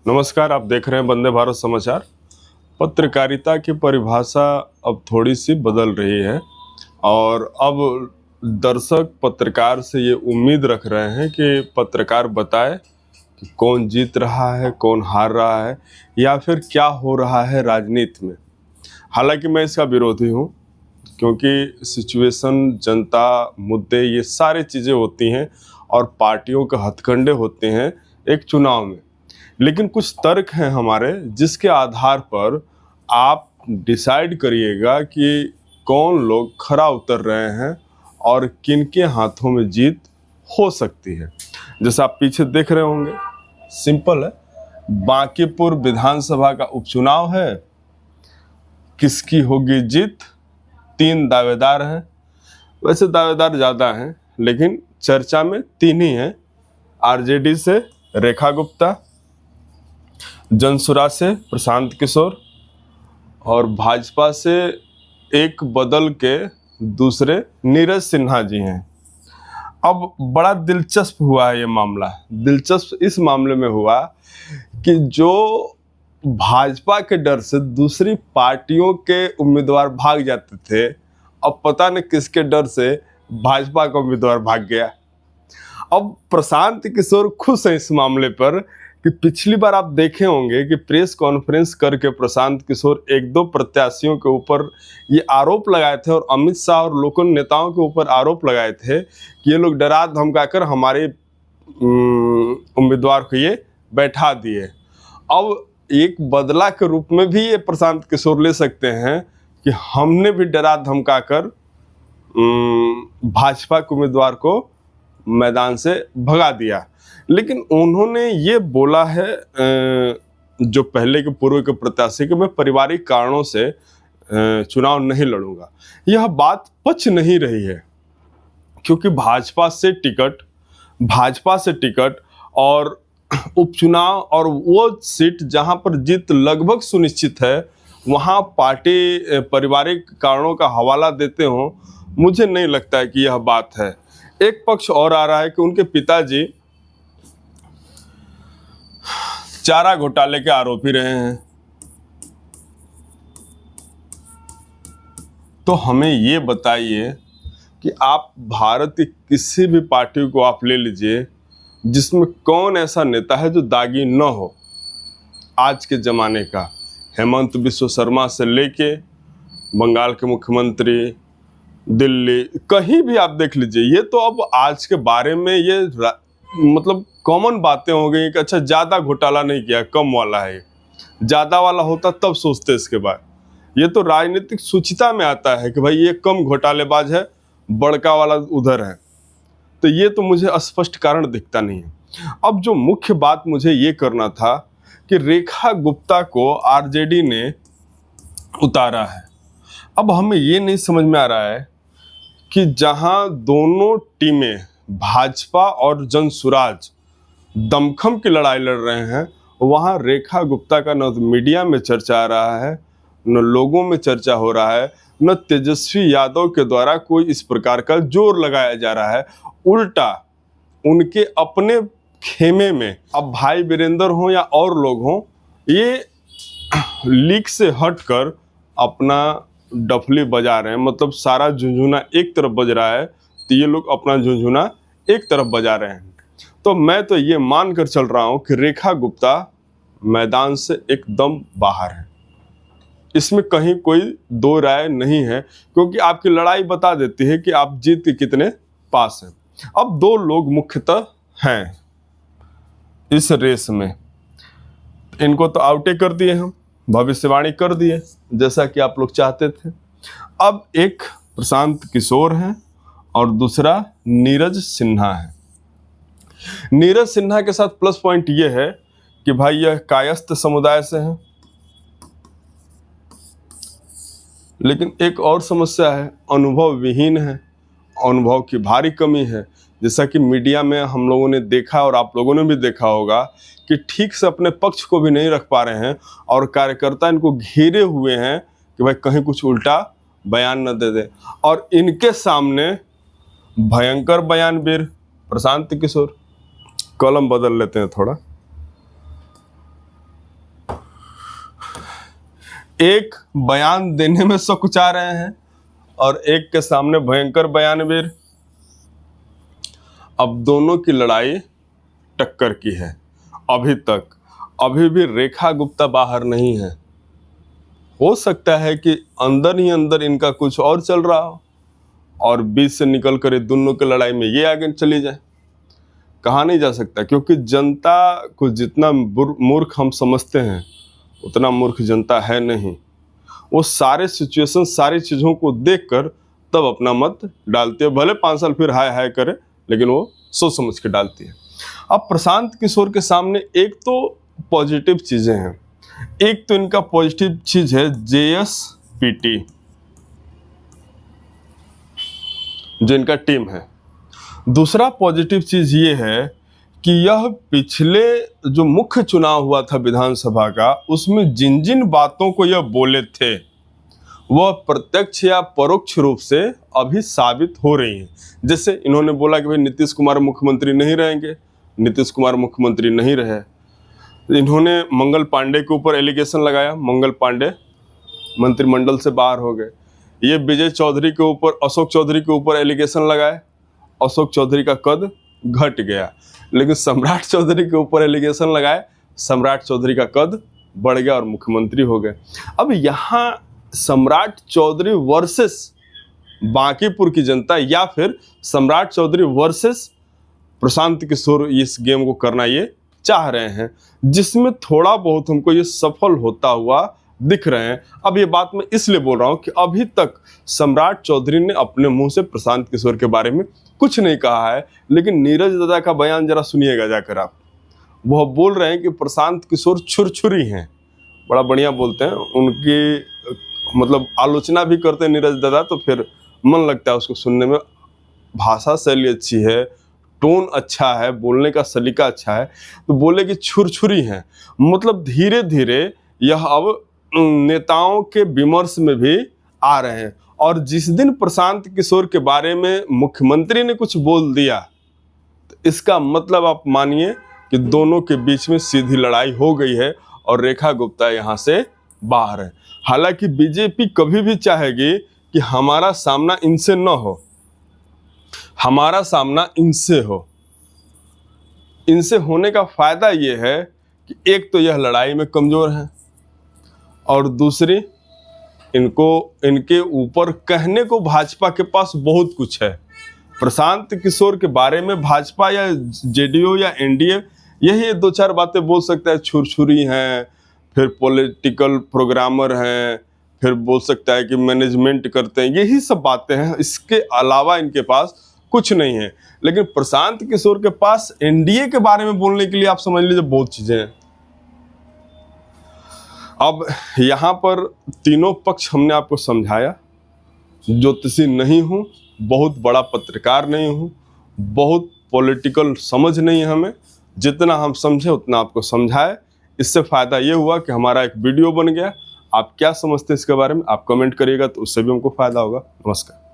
नमस्कार, आप देख रहे हैं वंदे भारत समाचार। पत्रकारिता की परिभाषा अब थोड़ी सी बदल रही है और अब दर्शक पत्रकार से ये उम्मीद रख रहे हैं कि पत्रकार बताए कि कौन जीत रहा है, कौन हार रहा है या फिर क्या हो रहा है राजनीति में। हालांकि मैं इसका विरोधी हूँ, क्योंकि सिचुएशन, जनता, मुद्दे, ये सारी चीज़ें होती हैं और पार्टियों के हथकंडे होते हैं एक चुनाव में। लेकिन कुछ तर्क हैं हमारे, जिसके आधार पर आप डिसाइड करिएगा कि कौन लोग खरा उतर रहे हैं और किनके हाथों में जीत हो सकती है। जैसा आप पीछे देख रहे होंगे, सिंपल है, बांकीपुर विधानसभा का उपचुनाव है। किसकी होगी जीत? 3 दावेदार हैं। वैसे दावेदार ज़्यादा हैं, लेकिन चर्चा में 3 ही हैं। आरजेडी से रेखा गुप्ता, जनसुराज से प्रशांत किशोर और भाजपा से एक बदल के दूसरे नीरज सिन्हा जी हैं। अब बड़ा दिलचस्प हुआ है ये मामला। दिलचस्प इस मामले में हुआ कि जो भाजपा के डर से दूसरी पार्टियों के उम्मीदवार भाग जाते थे, अब पता नहीं किसके डर से भाजपा का उम्मीदवार भाग गया। अब प्रशांत किशोर खुश हैं इस मामले पर कि पिछली बार आप देखे होंगे कि प्रेस कॉन्फ्रेंस करके प्रशांत किशोर 1-2 प्रत्याशियों के ऊपर ये आरोप लगाए थे और अमित शाह और लोकल नेताओं के ऊपर आरोप लगाए थे कि ये लोग डरा धमकाकर हमारे उम्मीदवार को ये बैठा दिए। अब एक बदला के रूप में भी ये प्रशांत किशोर ले सकते हैं कि हमने भी डरा धमकाकर भाजपा के उम्मीदवार को मैदान से भगा दिया। लेकिन उन्होंने ये बोला है, जो पहले के पूर्व के प्रत्याशी, कि मैं पारिवारिक कारणों से चुनाव नहीं लड़ूंगा। यह बात पच नहीं रही है, क्योंकि भाजपा से टिकट और उपचुनाव और वो सीट जहां पर जीत लगभग सुनिश्चित है, वहां पार्टी पारिवारिक कारणों का हवाला देते हो, मुझे नहीं लगता है कि यह बात है। एक पक्ष और आ रहा है कि उनके पिताजी चारा घोटाले के आरोपी रहे हैं। तो हमें ये बताइए कि आप भारत की किसी भी पार्टी को आप ले लीजिए, जिसमें कौन ऐसा नेता है जो दागी न हो आज के ज़माने का। हेमंत बिश्व शर्मा से लेके बंगाल के मुख्यमंत्री, दिल्ली, कहीं भी आप देख लीजिए। ये तो अब आज के बारे में ये मतलब कॉमन बातें हो गई कि अच्छा ज़्यादा घोटाला नहीं किया, कम वाला है। ज़्यादा वाला होता तब सोचते इसके बाद। ये तो राजनीतिक सूचिता में आता है कि भाई ये कम घोटालेबाज है, बड़का वाला उधर है। तो ये तो मुझे स्पष्ट कारण दिखता नहीं है। अब जो मुख्य बात मुझे ये करना था कि रेखा गुप्ता को आरजेडी ने उतारा है। अब हमें ये नहीं समझ में आ रहा है कि जहां दोनों टीमें, भाजपा और जनसुराज, दमखम की लड़ाई लड़ रहे हैं, वहां रेखा गुप्ता का न मीडिया में चर्चा आ रहा है, न लोगों में चर्चा हो रहा है, न तेजस्वी यादव के द्वारा कोई इस प्रकार का जोर लगाया जा रहा है। उल्टा उनके अपने खेमे में, अब भाई वीरेंद्र हो या और लोग हों, ये लीक से हटकर अपना डफली बजा रहे हैं। मतलब सारा झुंझुना एक तरफ बज रहा है, तो ये लोग अपना झुंझुना एक तरफ बजा रहे हैं। तो मैं तो ये मान कर चल रहा हूं कि रेखा गुप्ता मैदान से एकदम बाहर है। इसमें कहीं कोई दो राय नहीं है, क्योंकि आपकी लड़ाई बता देती है कि आप जीत के कितने पास हैं। अब 2 लोग मुख्यतः हैं इस रेस में। इनको तो आउटे कर दिए, हम भविष्यवाणी कर दिए जैसा कि आप लोग चाहते थे। अब एक प्रशांत किशोर हैं और दूसरा नीरज सिन्हा है। नीरज सिन्हा के साथ प्लस पॉइंट ये है कि भाई यह कायस्थ समुदाय से हैं। लेकिन एक और समस्या है, अनुभव विहीन है, अनुभव की भारी कमी है। जैसा कि मीडिया में हम लोगों ने देखा और आप लोगों ने भी देखा होगा कि ठीक से अपने पक्ष को भी नहीं रख पा रहे हैं और कार्यकर्ता इनको घेरे हुए हैं कि भाई कहीं कुछ उल्टा बयान न दे दे। और इनके सामने भयंकर बयानवीर प्रशांत किशोर। कलम बदल लेते हैं थोड़ा। एक बयान देने में सकुचा रहे हैं और एक के सामने भयंकर बयानवीर। अब दोनों की लड़ाई टक्कर की है। अभी भी रेखा गुप्ता बाहर नहीं है। हो सकता है कि अंदर ही अंदर इनका कुछ और चल रहा हो और बीच से निकल कर दोनों की लड़ाई में ये आगे चली जाए। कहा नहीं जा सकता, क्योंकि जनता को जितना मूर्ख हम समझते हैं उतना मूर्ख जनता है नहीं। वो सारे सिचुएशन, सारी चीज़ों को देखकर तब अपना मत डालती है। भले 5 साल फिर हाय हाय करे, लेकिन वो सोच समझ के डालती है। अब प्रशांत किशोर के सामने एक तो पॉजिटिव चीज़ें हैं। एक तो इनका पॉजिटिव चीज़ है JSPT, जो इनका टीम है। दूसरा पॉजिटिव चीज़ ये है कि यह पिछले जो मुख्य चुनाव हुआ था विधानसभा का, उसमें जिन जिन बातों को यह बोले थे वह प्रत्यक्ष या परोक्ष रूप से अभी साबित हो रही हैं। जैसे इन्होंने बोला कि भाई नीतीश कुमार मुख्यमंत्री नहीं रहेंगे, नीतीश कुमार मुख्यमंत्री नहीं रहे। इन्होंने मंगल पांडे के ऊपर एलिगेशन लगाया, मंगल पांडे मंत्रिमंडल से बाहर हो गए। ये विजय चौधरी के ऊपर, अशोक चौधरी के ऊपर एलिगेशन लगाए, अशोक चौधरी का कद घट गया। लेकिन सम्राट चौधरी के ऊपर एलिगेशन लगाए, सम्राट चौधरी का कद बढ़ गया और मुख्यमंत्री हो गए। अब यहाँ सम्राट चौधरी वर्सेस बांकीपुर की जनता या फिर सम्राट चौधरी वर्सेस प्रशांत किशोर इस गेम को करना ये चाह रहे हैं, जिसमें थोड़ा बहुत हमको ये सफल होता हुआ दिख रहे हैं। अब ये बात मैं इसलिए बोल रहा हूँ कि अभी तक सम्राट चौधरी ने अपने मुंह से प्रशांत किशोर के बारे में कुछ नहीं कहा है, लेकिन नीरज दादा का बयान जरा सुनिएगा जाकर आप। वह बोल रहे हैं कि प्रशांत किशोर छुरछुरी हैं, बड़ा बढ़िया बोलते हैं। उनकी मतलब आलोचना भी करते हैं नीरज दादा, तो फिर मन लगता है उसको सुनने में। भाषा शैली अच्छी है, टोन अच्छा है, बोलने का सलीका अच्छा है। तो बोले कि छुरछुरी हैं, मतलब धीरे धीरे यह अब नेताओं के विमर्श में भी आ रहे हैं। और जिस दिन प्रशांत किशोर के बारे में मुख्यमंत्री ने कुछ बोल दिया, तो इसका मतलब आप मानिए कि दोनों के बीच में सीधी लड़ाई हो गई है और रेखा गुप्ता यहाँ से बाहर है। हालांकि बीजेपी कभी भी चाहेगी कि हमारा सामना इनसे न हो, हमारा सामना इनसे हो। इनसे होने का फायदा ये है कि एक तो यह लड़ाई में कमजोर है और दूसरी इनके ऊपर कहने को भाजपा के पास बहुत कुछ है। प्रशांत किशोर के बारे में भाजपा या JDU या NDA यही 2-4 बातें बोल सकता है। छुरछुरी हैं, फिर पॉलिटिकल प्रोग्रामर हैं, फिर बोल सकता है कि मैनेजमेंट करते हैं, यही सब बातें हैं। इसके अलावा इनके पास कुछ नहीं है। लेकिन प्रशांत किशोर के पास NDA के बारे में बोलने के लिए आप समझ लीजिए बहुत चीजें हैं। अब यहाँ पर तीनों पक्ष हमने आपको समझाया। ज्योतिषी नहीं हूँ, बहुत बड़ा पत्रकार नहीं हूँ, बहुत पॉलिटिकल समझ नहीं है हमें। जितना हम समझे उतना आपको समझाए। इससे फ़ायदा ये हुआ कि हमारा एक वीडियो बन गया। आप क्या समझते हैं इसके बारे में, आप कमेंट करिएगा तो उससे भी हमको फ़ायदा होगा। नमस्कार।